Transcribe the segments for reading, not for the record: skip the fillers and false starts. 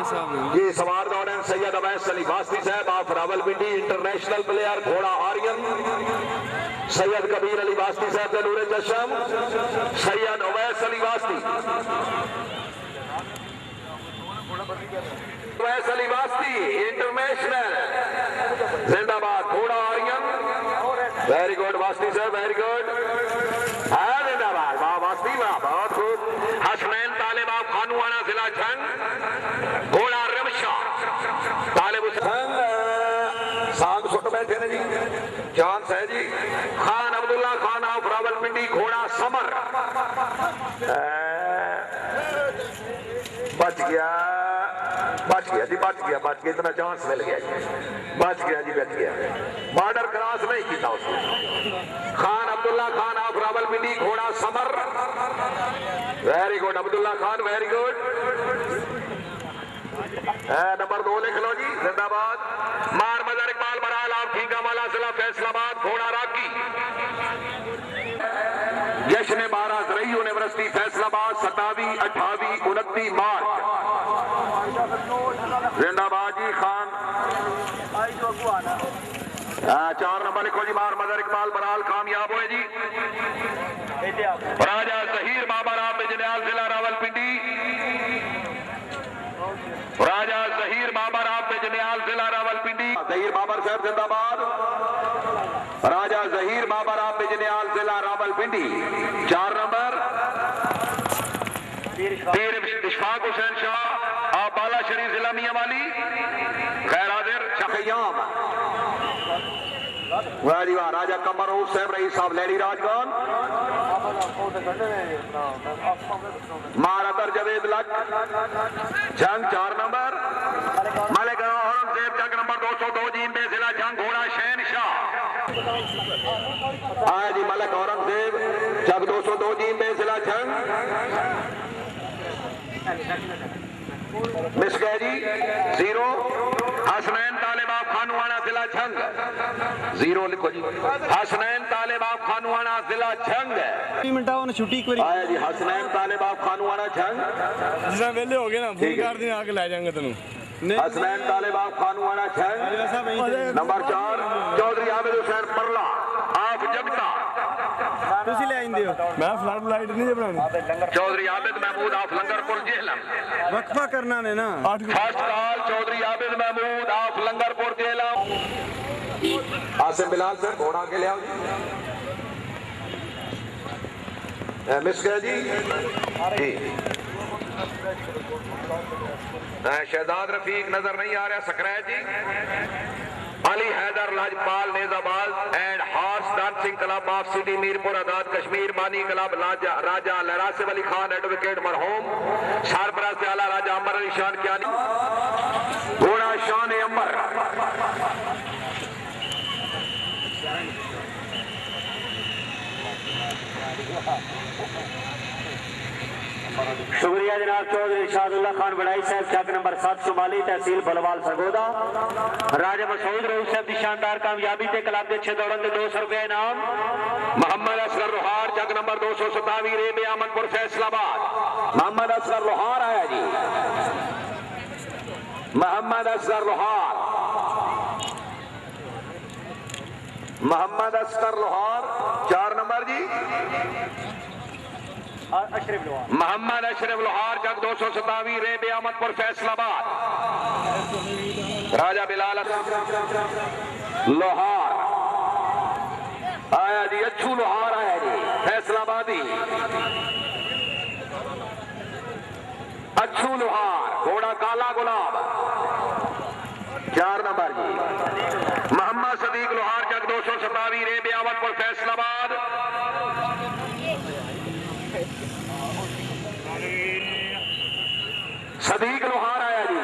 ये सवार दौड़े सैयद अवैस अली वास्ती साहब ऑफ रावलपिंडी इंटरनेशनल प्लेयर घोड़ा आर्यन सैयद कबीर अली वास्ती साहब नूरे चशम सैयद अवैस अली वास्ती अवैस अली वास्ती इंटरनेशनल जिंदाबाद घोड़ा आर्यन वेरी गुड वास्ती साहब वेरी गुड जिंदाबाद वाह वास्ती वाह बहुत खूब हसनैन तालिब ऑफ खानुआना जिला जंग घोड़ा रमशा तालिब सांग सुट बैठे ने जी चांस है जी खान अब्दुल्ला खान ऑफ रावलपिंडी घोड़ा समर बच गया जी बच गया इतना चांस मिल गया जी बच गया बॉर्डर क्रॉस नहीं किया उसने खान अब्दुल्ला खान ऑफ रावलपिंडी घोड़ा summer very good Abdullah Khan very good number 2 लिख लो जी जिंदाबाद मार मजर इकबाल बराल ऑफ ठीकावाला जिला फैसलाबाद घोड़ा राकी जश्न बारात रही यूनिवर्सिटी फैसलाबाद 27, 28, 29 मार्च जिंदाबाद जी खान 4 नंबर लिखो जी मार मजर इकबाल बराल कामयाब हुए जी राजा जहीर बाबर आप बिजनियाल जिला रावलपिंडी राजा जहीर बाबर आप बिजनियाल जिला रावलपिंडी जहीर बाबर साहब जिंदाबाद राजा जहीर बाबर आप बिजनियाल जिला रावलपिंडी 4 नंबर पीर इशफाक हुसैन शाह आप बाला शरीफ जिला मियांवाली खैर हाजिर शखयाम वाह जी वाह राजा कमर साहब रईस साहब लैली राजगौन महारातर जवेद लक जंग 4 नंबर मलिक औरंगजेब जंग नंबर 202 जीन में जिला जंग घोड़ा शहन शाह आया जी मलिक औरंगजेब जंग 202 जीन में जिला जंग मिस गए जी 0 हसनैन तालिब ऑफ खानुआना जिला जंग 0 लिखो जी हसनैन तालिब ऑफ खानुआना जिला जंग छुट्टी आया जी हसनैन तालिब ऑफ खानुआना जंग जिस वेले हो गए ना फोन कर दें आके ले जाएंगे तेन हसनैन तालिब ऑफ खानुआना जंग नंबर 4 चौधरी आबिद हुसैन परला ऑफ जगता ਤੁਸੀਂ ਲੈ ਆਂਦੇ ਹੋ ਮੈਂ ਫਲੱਡ ਲਾਈਟ ਨਹੀਂ ਜੇ ਬਣਾਉਣੀ चौधरी आबिद महमूद ऑफ लंगरपुर जेहलम वक्फा करना ने ना first call Chaudhry Abid Mahmood of Langarpur Jhelum Asim Bilal sir घोड़ा के ले आओ मिस गए जी शहजाद रफीक नजर नहीं आ रहा सकरैत जी अली हैदर लाजपाल नेजाबाज and horse dancing club of city Mirpur Azad Kashmir बानी क्लब राजा लरासिब अली खान एडवोकेट मरहूम सरपरस्त आला राजा अमर अली शान कियानी घोड़ा शान अमर शुक्रिया जनाब चौधरी शाहदुल्ला खान बड़ाई साहब चक नंबर 7 शुमाली तहसील बलवाल सरगोदा राजा मसूद रऊफ साहब की शानदार कामयाबी से क्लब के 6 दौड़न 200 रुपए इनाम मोहम्मद असगर लोहार चक नंबर 227 रेबे अहमदपुर फैसलाबाद मोहम्मद असगर लोहार आया जी मोहम्मद असगर लोहार मोहम्मद असगर लोहार 4 नंबर जी मोहम्मद अशरफ लोहार जग 227 रेबे अहमदपुर फैसलाबाद राजा बिलाल लोहार आया जी अच्छू लोहार आया जी फैसलाबादी अच्छू लोहार घोड़ा काला गुलाब 4 नंबर जी मोहम्मद सदीक लोहार जग 227 रेबे अहमदपुर फैसलाबाद सदीक लोहार आया जी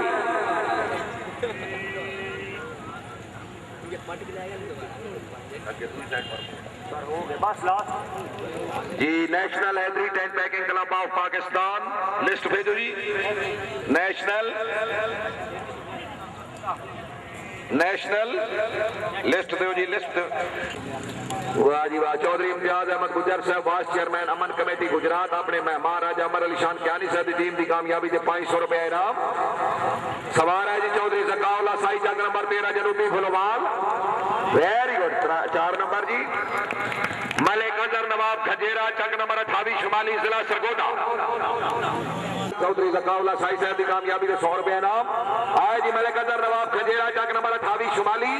जी नेशनल एग्री tent pegging club of Pakistan list भेजो जी नेशनल लिस्ट दो जी लिस्ट वाह जी वाह चौधरी इम्तियाज अहमद गुजर साहब वाइस चेयरमैन अमन कमेटी गुजरात अपने मेहमान राजा अमर अली शान कियानी साहब की टीम की कामयाबी से 500 रुपए इनाम सवार है जी चौधरी जकाउल्ला साई जग नंबर 13 जनूबी फुलवाल। Very good. 4 नंबर जी मलिक अजहर नवाब खजेरा चक नंबर 28 शुमाली जिला सरगोदा। चौधरी जकाउल्ला साई साहब की कामयाबी के 100 रुपए इनाम आए जी मलिक अजहर नवाब खजेरा चक नंबर 28 शुमाली।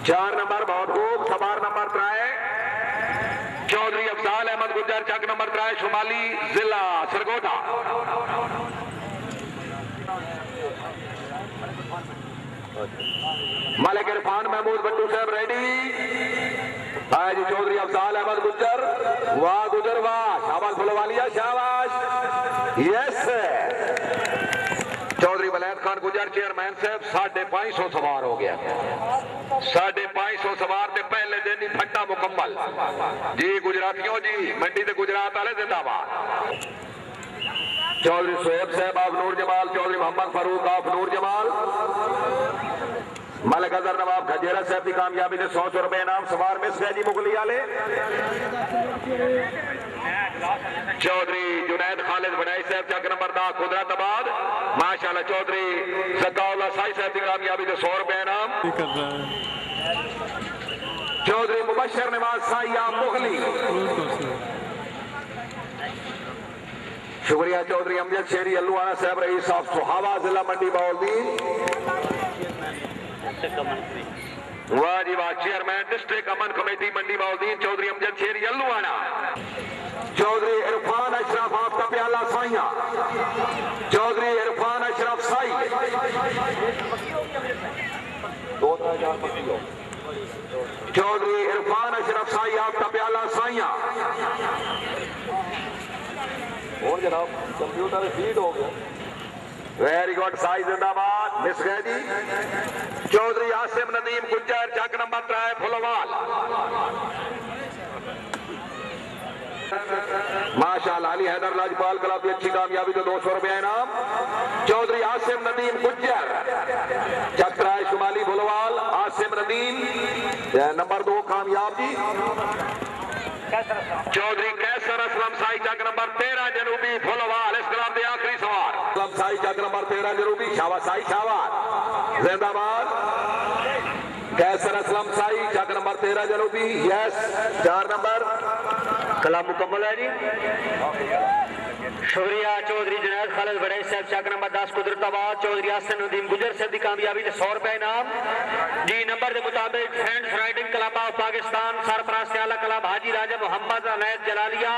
4 नंबर बहुत खूब। सवार नंबर 3 चौधरी अफजाल अहमद गुज्जर चक नंबर 3 शुमाली जिला सरगोदा। मलिक इरफान महमूद बट्टू साहब रेडी है जी चौधरी अफजाल अहमद गुज्जर। वाह गुजर वाह शाबाश फुलवालिया शाबाश। यस चौधरी वलैद खान गुजर चेयरमैन साहब 550 सवार हो गया। 550 सवार ते पहले दिन ही फट्टा मुकम्मल जी। गुजरातियों जी मंडी ते गुजरात वाले जिंदाबाद। चौधरी सोहेब साहब ऑफ नूर जमाल चौधरी मोहम्मद फारूक ऑफ नूर जमाल। मलिक अजहर नवाब खजेरा साहब की कामयाबी से 100 रुपए इनाम सवार मिस गए जी मुगली वाले। चौधरी जुनैद खालिद बनाई साहब चक नंबर 10 कुदरताबाद माशाल्लाह। चौधरी जकाउल्ला साई साहब की कामयाबी से 100 रुपए इनाम। चौधरी मुबशर नवाज साई आप मुगली। शुक्रिया चौधरी अमजद शेरी अल्लुआना साहब रईस ऑफ सुहावा जिला मंडी बाउद्दीन। वाह जी वाह चेयरमैन डिस्ट्रिक्ट अमन कमेटी मंडी बाउद्दीन चौधरी अमजद शेरी अल्लुआना। चौधरी इरफान अशरफ आपका प्याला साइया। चौधरी इरफान अशरफ साई। चौधरी इरफान अशरफ साई आपका प्याला साइया। और जनाब कंप्यूटर फीड हो गया। वेरी गुड साई जिंदाबाद मिस गए जी। चौधरी आसिम नदीम गुज्जर चक नंबर 3 फुलवाल। माशाल्लाह अली हैदर लाजपाल क्लब की अच्छी कामयाबी तो 200 रुपए इनाम। चौधरी आसिम नदीम गुज्जर चक 3 शुमाली फुलवाल। आसिम नदीम नंबर 2 कामयाब जी। चौधरी कैसर असलम साई चक नंबर 13 जनूबी फुलवाल इस क्लब के आखिरी सवार। असलम साई चक नंबर 13 जनूबी शाबाश साई शाबाश जिंदाबाद। कैसर असलम साई चक नंबर 13 जनूबी। यस 4 नंबर कला मुकम्मल है जी। शुक्रिया चौधरी जुनैद खालिद बड़ाई साहब चक नंबर 10 कुदरताबाद। चौधरी आसिम नदीम गुजर साहब की कामयाबी से 100 रुपए इनाम जी। नंबर के मुताबिक friends riding club of Pakistan Sarfaraz आला क्लब हाजी राजा मोहम्मद अनैद जलालिया।